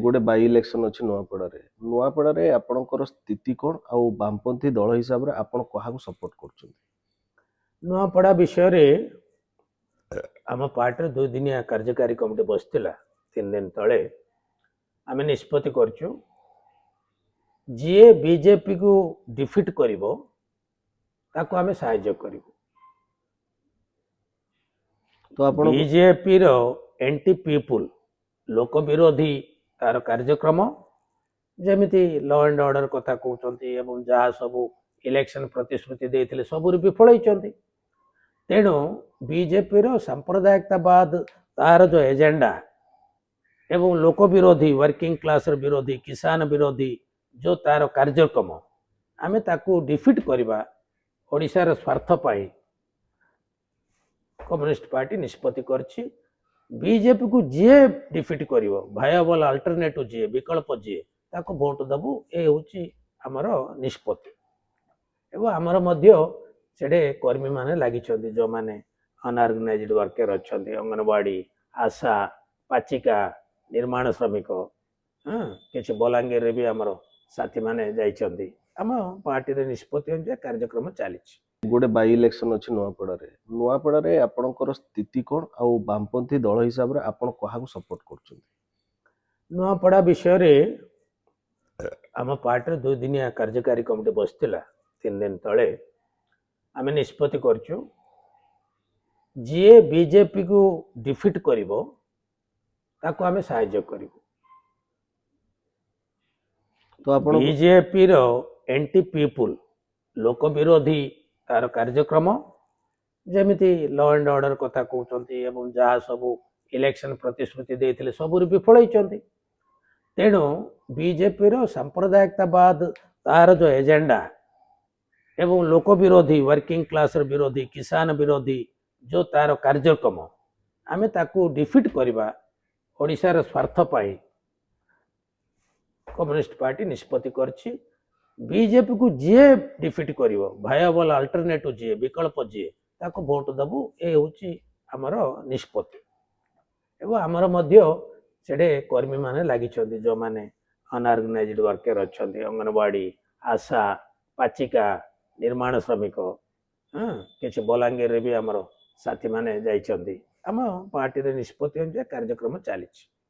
गोटे by election अच्छी नुआपड़े आपणकर स्थिति कौन आउ वामपंथी दल हिसाब से आपण क्या सपोर्ट कर नुआपड़ा विषय रे आम पार्टी 2 दिनिया कार्यकारी कमिटी बसला 3 दिन तले आम निष्पत्ति करछु जी बीजेपी को डिफिट करिवो ताको आम सहाय्य करिवो। तो आपण बीजेपी रो एंटी पीपुल लोक विरोधी तार कार्यक्रम जमिति लॉ एंड ऑर्डर कथा कहते जहाँ सब इलेक्शन प्रतिश्रुति देते सब विफल होती। तेणु बीजेपी रो सांप्रदायिकतावाद तार जो एजेंडा एवं लोक विरोधी वर्किंग क्लास विरोधी किसान विरोधी जो तार कार्यक्रम आमे ताकू डिफिट करवा ओडिशार स्वार्थ पाई कम्युनिस्ट पार्टी निष्पत्ति करछि। बीजेपी को जी डिफिट करिवो भायाबल अल्टरनेटिव जी विकल्प जी ताको भोट दबु ए होछि हमर निष्पत्ति। एवं आमर मध्य सेडे कर्मी माने लागि छथि जो माने अनऑर्गेनाइज्ड वर्कर अछथि अंगनवाड़ी आशा पाचिका निर्माण श्रमिक किछि बलांगीर रे भी हमर साथी माने जाई छथि। आम पार्टी रे निष्पत्ति अनुसार कार्यक्रम चलीछि। गोटे बाई इलेक्शन अच्छी नुआपड़े आपणकर स्थिति कौन आउ वामपंथी दल हिसाब से आपण क्या सपोर्ट कर नुआपड़ा विषय रे आम पार्टी 2 दिनिया कार्यकारी कमिटी बसला 3 दिन तले आम निष्पत्ति करछु जी बीजेपी को डिफिट करिवो ताको आम सहाय्य करिवो। तो आपण बीजेपी रो एंटी पीपुल लोक विरोधी तार कार्यक्रम जमिति लॉ एंड ऑर्डर कथा कहते जहाँ सब इलेक्शन प्रतिश्रुति देते सब विफल होती। तेणु बीजेपी रो सांप्रदायिकतावाद तार जो एजेंडा एवं लोक विरोधी वर्किंग क्लास विरोधी किसान विरोधी जो तार कार्यक्रम आमे ताकू डिफिट करवा ओडिशार स्वार्थ पाई कम्युनिस्ट पार्टी निष्पत्ति करछि। बीजेपी को जी डिफिट करिवो भायाबल अल्टरनेटिव जी विकल्प जी ताको भोट दबु ए होछि हमर निष्पत्ति। एवं आमर मध्य सेडे कर्मी माने लागि छथि जो माने अनऑर्गेनाइज्ड वर्कर अछथि अंगनवाड़ी आशा पाचिका निर्माण श्रमिक किछि बलांगीर रे भी हमर साथी माने जाई छथि। आम पार्टी रे निष्पत्ति अनुसार कार्यक्रम चलीछि।